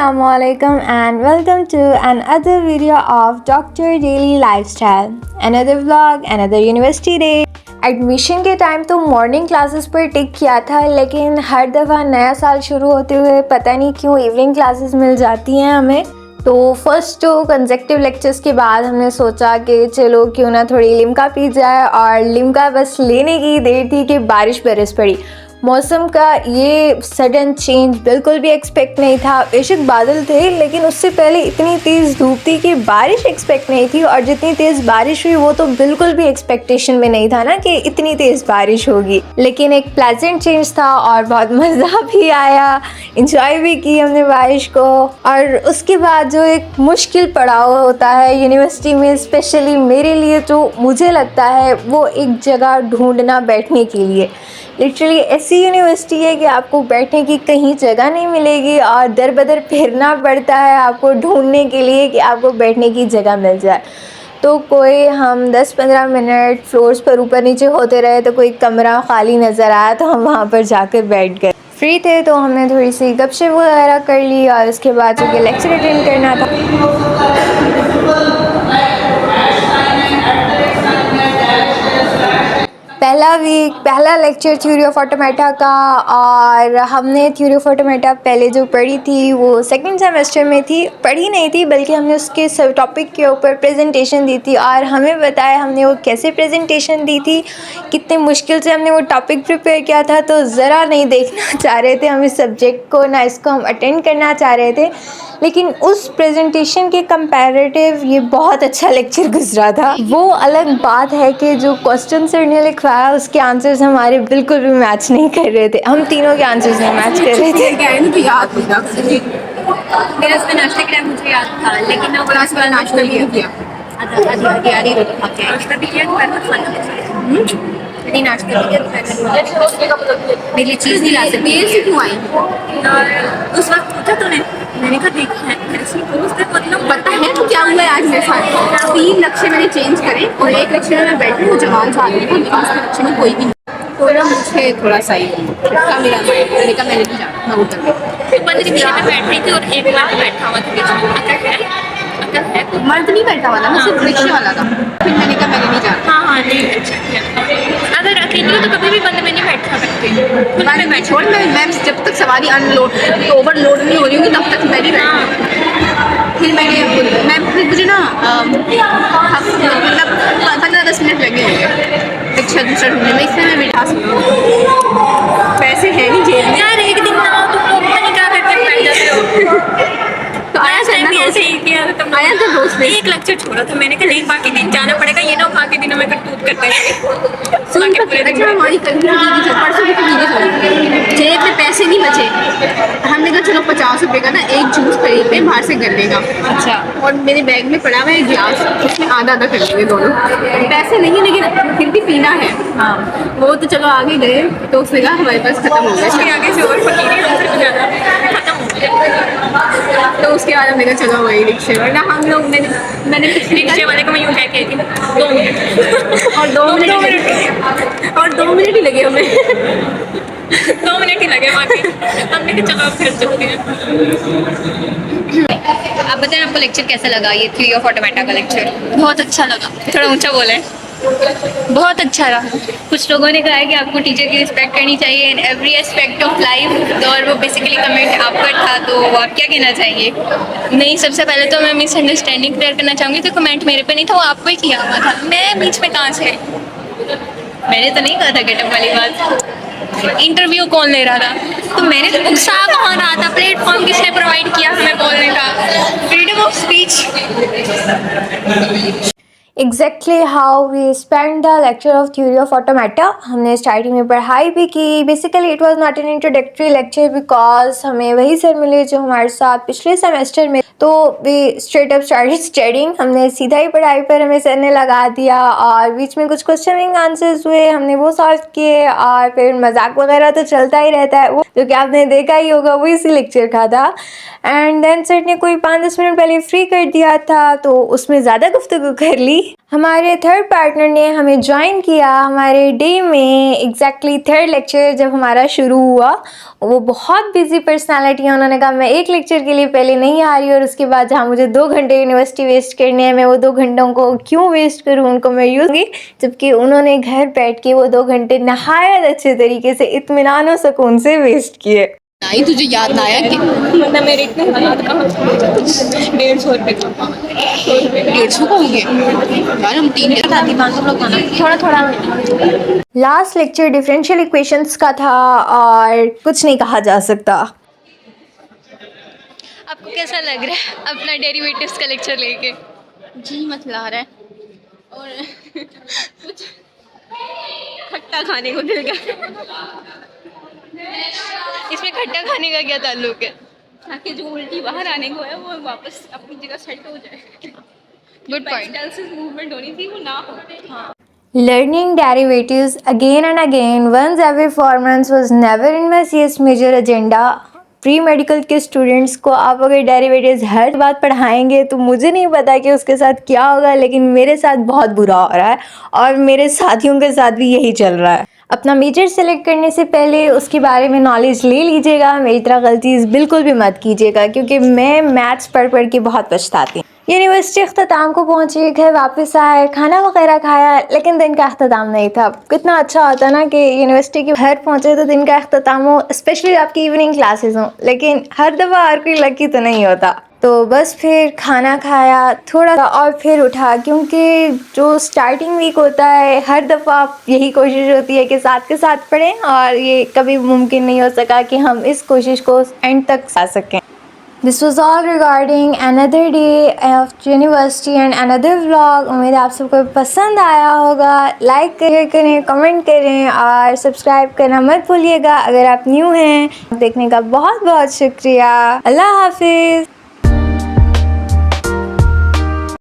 Assalamualaikum and welcome to another video of Dr. Daily Lifestyle. Another vlog, another university day. Admission के time तो morning classes पर टिक किया था, लेकिन हर दफ़ा नया साल शुरू होते हुए पता नहीं क्यों इवनिंग क्लासेस मिल जाती हैं हमें। तो फर्स्ट 2 कंसेक्टिव लेक्चर्स के बाद हमने सोचा कि चलो क्यों ना थोड़ी लिम्का पी जाए, और लिम्का बस लेने की देर थी कि बारिश बरस पड़ी। मौसम का ये सडन चेंज बिल्कुल भी एक्सपेक्ट नहीं था। बेशक बादल थे, लेकिन उससे पहले इतनी तेज़ धूप थी कि बारिश एक्सपेक्ट नहीं थी, और जितनी तेज़ बारिश हुई वो तो बिल्कुल भी एक्सपेक्टेशन में नहीं था ना कि इतनी तेज़ बारिश होगी। लेकिन एक प्लेजेंट चेंज था और बहुत मज़ा भी आया, इंजॉय भी की हमने बारिश को। और उसके बाद जो एक मुश्किल पड़ाव होता है यूनिवर्सिटी में, स्पेशली मेरे लिए जो मुझे लगता है वो एक जगह ढूंढना बैठने के लिए। लिटरली ऐसी यूनिवर्सिटी है कि आपको बैठने की कहीं जगह नहीं मिलेगी और दर बदर फिरना पड़ता है आपको ढूंढने के लिए कि आपको बैठने की जगह मिल जाए। तो कोई हम 10-15 मिनट फ्लोर्स पर ऊपर नीचे होते रहे तो कोई कमरा खाली नज़र आया तो हम वहाँ पर जाकर बैठ गए। फ्री थे तो हमने थोड़ी सी गपशप वगैरह कर ली, और उसके बाद चूँकि लेक्चर अटेंड करना था। पहला लेक्चर थ्योरी ऑफ ऑटोमेटा का, और हमने थ्योरी ऑफ ऑटोमेटा पहले जो पढ़ी थी वो सेकंड सेमेस्टर में थी। पढ़ी नहीं थी बल्कि हमने उसके सब टॉपिक के ऊपर प्रेजेंटेशन दी थी, और हमें बताया हमने वो कैसे प्रेजेंटेशन दी थी, कितने मुश्किल से हमने वो टॉपिक प्रिपेयर किया था। तो ज़रा नहीं देखना चाह रहे थे हम इस सब्जेक्ट को, ना इसको हम अटेंड करना चाह रहे थे, लेकिन उस प्रेजेंटेशन के कंपैरेटिव ये बहुत अच्छा लेक्चर गुजरा था। वो अलग बात है कि जो क्वेश्चन सर ने लिखवाया उसके आंसर्स हमारे बिल्कुल भी मैच नहीं कर रहे थे, हम तीनों के आंसर्स नहीं मैच कर रहे थे। मेरा उसका नाश्ते के टाइम मुझे याद था, लेकिन मैं क्लास वाला नाश्ता भी किया। आधी रोटी खा के नाश्ता भी किया, दोपहर में खाना नहीं नाश्ता भी किया। मेरे लिए चीज़ नहीं ला सकती है। क्यों आई? और उस वक्त पूछा तूने, मैंने कहा देखा है मतलब पता है तो क्या हुआ है आज मेरे साथ। 3 लक्ष्य मैंने चेंज करे और एक लक्ष्य में मैं बैठी हूँ जवान साल में, लेकिन उसके लक्ष्य में कोई भी नहीं। तो ना मुझे थोड़ा सा ही था मेरा माइंड, मैंने कहा मैंने नहीं जाना, मैं उतर गई। बंद रिक्शे में बैठ रही थी और एक बार बैठा हुआ था बीच में। मर्द नहीं बैठा हुआ था ना, सिर्फ रिक्शे वाला था। फिर मैंने कहा मैंने नहीं जाना। हाँ नहीं, अच्छा किया। अगर अकेली हो तो कभी भी बंद में नहीं बैठा सकते। मैं छोड़, मैं जब तक सवारी अनलोड ओवरलोड नहीं हो रही होगी तब तक मैं नहीं बैठा। फिर मैं मुझे ना मतलब 15-10 मिनट लगे होंगे रिक्शा दूसरा ढूंढने में, इससे मैं बिठा सकूँ। पैसे है नहीं जेब में यार, एक दिन ना हो तुम लोग पता नहीं क्या करके बैठ जाते हो। तो आया भी ऐसे ही किया तो आया तो दोस्त ने एक लेक्चर छोड़ा था, मैंने कहा नहीं बाकी दिन जाना पड़ेगा, ये ना बाकी दिनों में करतूत करते हैं। सुन अच्छा हमारी परसों की वीडियो जेब में पैसे नहीं बचे, हमने कहा चलो 50 रुपये का ना एक जूस खरीदते हैं बाहर से गन्ने का। अच्छा, और मेरे बैग में पड़ा हुआ है गिलास, उसमें आधा आधा कर लेंगे दोनों। पैसे नहीं लेकिन फिर भी पीना है। हाँ वो तो चलो आगे गए तो उसने कहा हमारे पास खत्म हो गया, आगे से और खत्म हो गया। तो उसके बाद हमने कहा चलो वही रिक्शे वरना हम लोग मैंने रिक्शे वाले को मैं यूँ कह के थी 2 मिनट और 2 मिनट ही लगे हमें 2 मिनट ही लगे बाकी हमने कहा चलो फिर चलते हैं। आप बताएं आपको लेक्चर कैसा लगा, ये थ्योरी ऑफ ऑटोमेटा का लेक्चर? बहुत अच्छा लगा। थोड़ा ऊंचा बोले। बहुत अच्छा रहा। कुछ लोगों ने कहा है कि आपको टीचर की रिस्पेक्ट करनी चाहिए in every aspect of life, और वो बेसिकली कमेंट आप पर था, तो आप क्या कहना चाहेंगे? नहीं, सबसे पहले तो मैं मिसअंडरस्टैंडिंग क्लियर करना चाहूँगी कि कमेंट मेरे पे नहीं था, वो आप पे किया हुआ था। मैं बीच में कहाँ से? मैंने तो नहीं कहा था गेटअप वाली बात। इंटरव्यू कौन ले रहा था? तो मैंने तो गुस्सा कौन रहा था? प्लेटफॉर्म किसने प्रोवाइड किया हमें बोलने का? Freedom of speech. Exactly how we spent the lecture of theory of automata. हमने स्टार्टिंग में पढ़ाई भी की। Basically it was not an introductory lecture because हमें वही सर मिले जो हमारे साथ पिछले सेमेस्टर में, तो we straight up started studying. हमने सीधा ही पढ़ाई पर हमें सर ने लगा दिया, और बीच में कुछ क्वेश्चनिंग आंसर्स हुए, हमने वो सॉल्व किए, और फिर मजाक वगैरह तो चलता ही रहता है, वो जो कि आपने देखा ही होगा, वो इसी लेक्चर का था। एंड देन सर ने कोई 5-10 मिनट पहले फ्री कर दिया था, तो उसमें ज़्यादा गुफ्तगू कर ली हमारे थर्ड पार्टनर ने हमें ज्वाइन किया हमारे डे में एग्जैक्टली थर्ड लेक्चर जब हमारा शुरू हुआ। वो बहुत बिजी पर्सनालिटी है, उन्होंने कहा मैं एक लेक्चर के लिए पहले नहीं आ रही और उसके बाद जहाँ मुझे 2 घंटे यूनिवर्सिटी वेस्ट करने हैं मैं वो 2 घंटों को क्यों वेस्ट करूँ, उनको मैं यूज़ करूँगी। जबकि उन्होंने घर बैठ के वो 2 घंटे नहायत अच्छे तरीके से इत्मीनान और सुकून से वेस्ट किए। नहीं तुझे याद ना आया कि वरना मेरे इतने हालात कहाँ 150 रुपये का 150 का हो गया यार। हम 3 के साथ ही 500 लोग खाना थोड़ा थोड़ा। लास्ट लेक्चर डिफरेंशियल इक्वेशंस का था और कुछ नहीं कहा जा सकता। आपको कैसा लग रहा है अपना डेरिवेटिव्स का लेक्चर लेके? जी मत ला रहा है और कुछ खट्टा खाने को मिल गया। इसमें खट्टा खाने का क्या ताल्लुक है? ताकि जो उल्टी बाहर आने को है वो वापस अपनी जगह सेट हो जाए। Good point. मूवमेंट होनी थी वो ना हो। हाँ। Learning derivatives again and again once every 4 months was never in my CS major agenda. Pre medical के स्टूडेंट्स को आप अगर डेरिवेटिव्स हर बात पढ़ाएंगे तो मुझे नहीं पता कि उसके साथ क्या होगा, लेकिन मेरे साथ बहुत बुरा हो रहा है और मेरे साथियों के साथ भी यही चल रहा है। अपना मेजर सेलेक्ट करने से पहले उसके बारे में नॉलेज ले लीजिएगा। मेरी तरह गलतीज़ बिल्कुल भी मत कीजिएगा क्योंकि मैं मैथ्स पढ़ के बहुत पछताती हूँ। यूनिवर्सिटी अख्ताम को पहुँचे, घर वापस आए, खाना वगैरह खाया, लेकिन दिन का अख्ताम नहीं था। कितना अच्छा होता ना कि यूनिवर्सिटी के घर पहुँचे तो दिन का अख्ताम हो, स्पेशली आपकी इवनिंग क्लासेस हों, लेकिन हर दफ़ा हर कोई लकी तो नहीं होता। तो बस फिर खाना खाया थोड़ा सा और फिर उठा, क्योंकि जो स्टार्टिंग वीक होता है हर दफ़ा यही कोशिश होती है कि साथ के साथ पढ़ें और ये कभी मुमकिन नहीं हो सका कि हम इस कोशिश को एंड तक ला सकें। This was all regarding another day of university and another vlog. उम्मीद है आप सबको पसंद आया होगा। लाइक करें, कमेंट करें और सब्सक्राइब करना मत भूलिएगा अगर आप न्यू हैं। देखने का बहुत बहुत शुक्रिया। अल्लाह हाफिज़।